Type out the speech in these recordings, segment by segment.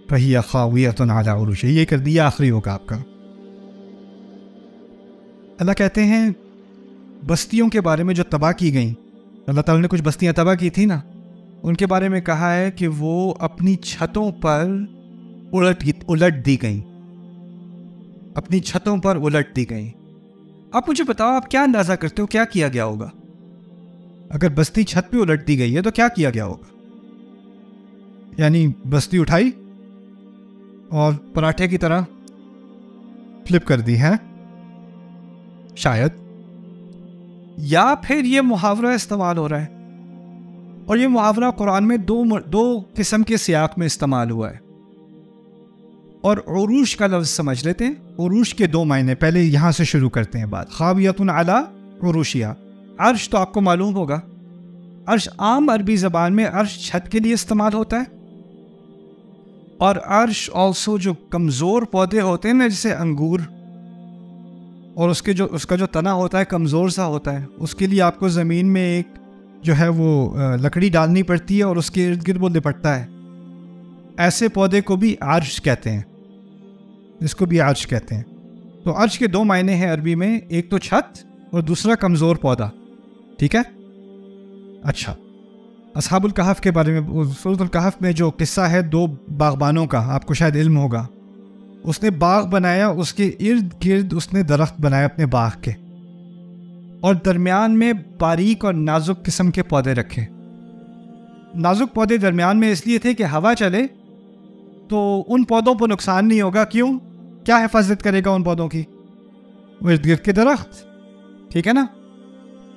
فہی خاویۃ علی عروشہا، یہ کر دیا آخری ہوگا آپ کا۔ اللہ کہتے ہیں بستیوں کے بارے میں جو تباہ کی گئیں، اللہ تعالیٰ نے کچھ بستیاں تباہ کی تھیں نا، ان کے بارے میں کہا ہے کہ وہ اپنی چھتوں پر الٹ دی گئیں، اپنی چھتوں پر الٹ دی گئیں۔ آپ مجھے بتاؤ، آپ کیا اندازہ کرتے ہو کیا کیا گیا ہوگا؟ اگر بستی چھت پہ الٹ دی گئی ہے تو کیا کیا گیا ہوگا؟ یعنی بستی اٹھائی اور پراٹھے کی طرح فلپ کر دی ہے شاید، یا پھر یہ محاورہ استعمال ہو رہا ہے، اور یہ محاورہ قرآن میں دو قسم کے سیاق میں استعمال ہوا ہے۔ اور عروش کا لفظ سمجھ لیتے ہیں، عروش کے دو معنی، پہلے یہاں سے شروع کرتے ہیں بات۔ خاویۃ علی عروشہا، عرش تو آپ کو معلوم ہوگا، عرش عام عربی زبان میں عرش چھت کے لیے استعمال ہوتا ہے، اور عرش آلسو جو کمزور پودے ہوتے ہیں نا، جیسے انگور، اور اس کا جو تنا ہوتا ہے کمزور سا ہوتا ہے، اس کے لیے آپ کو زمین میں ایک جو ہے وہ لکڑی ڈالنی پڑتی ہے اور اس کے ارد گرد وہ لپٹتا ہے۔ ایسے پودے کو بھی عرش کہتے ہیں، اس کو بھی عرش کہتے ہیں۔ تو عرش کے دو معنی ہیں عربی میں، ایک تو چھت اور دوسرا کمزور پودا، ٹھیک ہے؟ اچھا، اصحاب الکہف کے بارے میں سورۃ الکہف میں جو قصہ ہے دو باغبانوں کا، آپ کو شاید علم ہوگا، اس نے باغ بنایا، اس کے ارد گرد اس نے درخت بنائے اپنے باغ کے، اور درمیان میں باریک اور نازک قسم کے پودے رکھے۔ نازک پودے درمیان میں اس لیے تھے کہ ہوا چلے تو ان پودوں پر نقصان نہیں ہوگا۔ کیوں؟ کیا حفاظت کرے گا ان پودوں کی؟ وہ ارد گرد کے درخت، ٹھیک ہے نا؟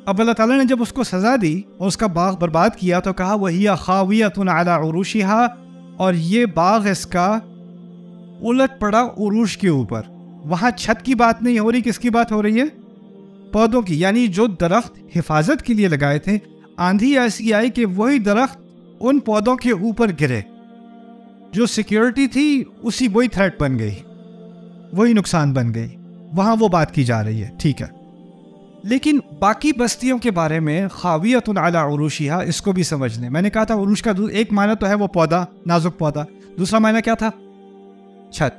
اب اللہ تعالیٰ نے جب اس کو سزا دی اور اس کا باغ برباد کیا تو کہا وَهِيَ خَاوِيَةٌ عَلَى عُرُوشِهَا، اور یہ باغ اس کا الٹ پڑا عروش کے اوپر۔ وہاں چھت کی بات نہیں ہو رہی، کس کی بات ہو رہی ہے؟ پودوں کی، یعنی جو درخت حفاظت کے لیے لگائے تھے، آندھی ایسی آئی کہ وہی درخت ان پودوں کے اوپر گرے، جو سیکیورٹی تھی وہی تھریٹ بن گئی، وہی نقصان بن گئی۔ وہاں وہ بات کی جا رہی ہے، ٹھیک ہے؟ لیکن باقی بستیوں کے بارے میں خاویۃ علی عروشہا، اس کو بھی سمجھ لیں۔ میں نے کہا تھا عروش کا ایک معنی تو ہے وہ پودا، نازک پودا، دوسرا معنی کیا تھا؟ چھت۔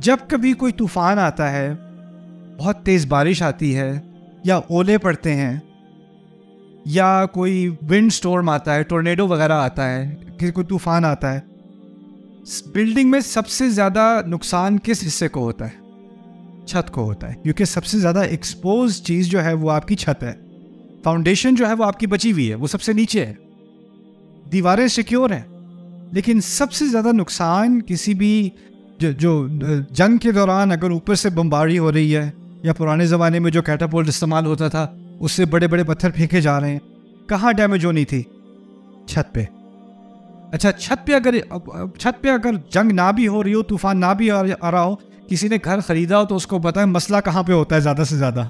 جب کبھی کوئی طوفان آتا ہے، بہت تیز بارش آتی ہے، یا اولے پڑتے ہیں، یا کوئی ونڈ سٹورم آتا ہے، ٹورنیڈو وغیرہ آتا ہے، کہ کوئی طوفان آتا ہے، بلڈنگ میں سب سے زیادہ نقصان کس حصے کو ہوتا ہے؟ چھت کو ہوتا ہے، کیونکہ سب سے زیادہ ایکسپوز چیز جو ہے وہ آپ کی چھت ہے۔ فاؤنڈیشن جو ہے وہ آپ کی بچی ہوئی ہے، وہ سب سے نیچے ہے، دیواریں سیکیور ہیں، لیکن سب سے زیادہ نقصان کسی بھی جو جنگ کے دوران اگر اوپر سے بمباری ہو رہی ہے، یا پرانے زمانے میں جو کیٹاپولٹ استعمال ہوتا تھا اس سے بڑے بڑے پتھر پھینکے جا رہے ہیں، کہاں ڈیمیج ہونی تھی؟ چھت پہ۔ اچھا، چھت پہ اگر جنگ نہ بھی ہو رہی ہو، طوفان نہ بھی آ رہا ہو، کسی نے گھر خریدا ہو تو اس کو پتہ ہے مسئلہ کہاں پہ ہوتا ہے، زیادہ سے زیادہ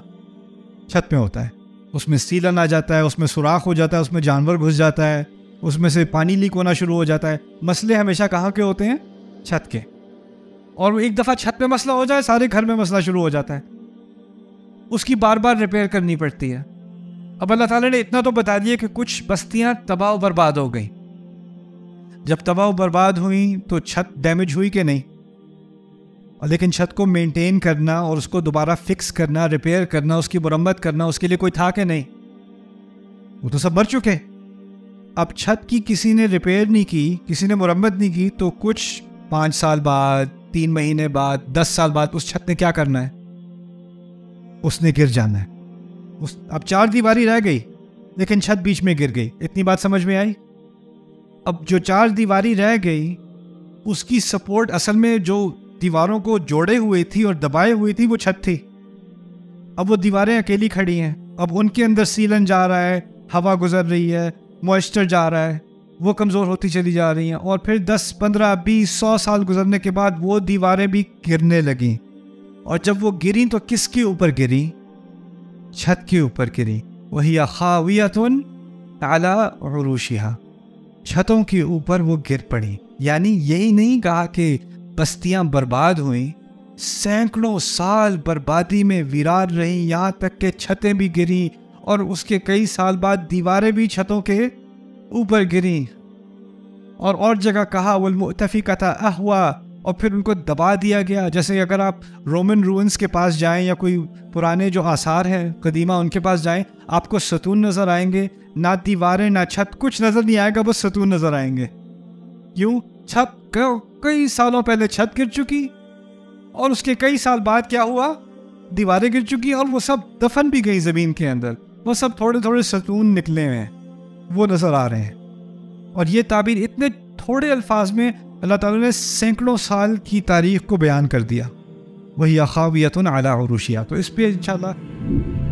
چھت پہ ہوتا ہے۔ اس میں سیلن آ جاتا ہے، اس میں سوراخ ہو جاتا ہے، اس میں جانور گھس جاتا ہے، اس میں سے پانی لیک ہونا شروع ہو جاتا ہے۔ مسئلے ہمیشہ کہاں کے ہوتے ہیں؟ چھت کے۔ اور ایک دفعہ چھت پہ مسئلہ ہو جائے، سارے گھر میں مسئلہ شروع ہو جاتا ہے، اس کی بار بار ریپیئر کرنی پڑتی ہے۔ اب اللہ تعالیٰ نے اتنا تو بتا دیا کہ کچھ بستیاں تباہ و برباد ہو گئیں۔ جب تباہ و برباد ہوئیں تو چھت ڈیمیج ہوئی کہ نہیں؟ لیکن چھت کو مینٹین کرنا اور اس کو دوبارہ فکس کرنا، ریپیئر کرنا، اس کی مرمت کرنا، اس کے لیے کوئی تھا کہ نہیں؟ وہ تو سب مر چکے۔ اب چھت کی کسی نے ریپیئر نہیں کی، کسی نے مرمت نہیں کی، تو کچھ 5 سال بعد، 3 مہینے بعد، 10 سال بعد اس چھت نے کیا کرنا ہے؟ اس نے گر جانا ہے۔ اب 4 دیواری رہ گئی لیکن چھت بیچ میں گر گئی۔ اتنی بات سمجھ میں آئی؟ اب جو 4 دیواری رہ گئی، اس کی سپورٹ اصل میں جو دیواروں کو جوڑے ہوئے تھی اور دبائے ہوئی تھی وہ چھت تھی۔ اب وہ دیواریں اکیلی کھڑی ہیں، اب ان کے اندر سیلن جا رہا ہے، ہوا گزر رہی ہے، موئسچر جا رہا ہے، وہ کمزور ہوتی چلی جا رہی ہیں، اور پھر 10 15 20 100 سال گزرنے کے بعد وہ دیواریں بھی گرنے لگیں۔ اور جب وہ گریں تو کس کے اوپر گریں؟ چھت کے اوپر گریں۔ وَهِيَ خَاوِيَةٌ عَلَى عُرُوشِهَا، چھتوں کے اوپر وہ گر پڑی۔ یعنی یہی نہیں کہا کہ بستیاں برباد ہوئیں، سینکڑوں سال بربادی میں ویران رہیں، یہاں تک کہ چھتیں بھی گریں، اور اس کے کئی سال بعد دیواریں بھی چھتوں کے اوپر گریں۔ اور جگہ کہا والمؤتفکۃ اہوا، اور پھر ان کو دبا دیا گیا. جیسے اگر آپ رومن روئنس کے پاس جائیں یا کوئی پرانے جو آثار ہیں قدیمہ ان کے پاس جائیں، آپ کو ستون نظر آئیں گے، نہ دیواریں نہ چھت، کچھ نظر نہیں آئے گا، بس ستون نظر آئیں گے. کیوں؟ چھت کئی سالوں پہلے چھت گر چکی، اور اس کے کئی سال بعد کیا ہوا؟ دیواریں گر چکی، اور وہ سب دفن بھی گئی زمین کے اندر. وہ سب تھوڑے تھوڑے ستون نکلے ہوئے ہیں، وہ نظر آ رہے ہیں. اور یہ تعبیر اتنے تھوڑے الفاظ میں اللہ تعالیٰ نے سینکڑوں سال کی تاریخ کو بیان کر دیا. وہی خاویۃ علی عروشہا. تو اس پہ انشاءاللہ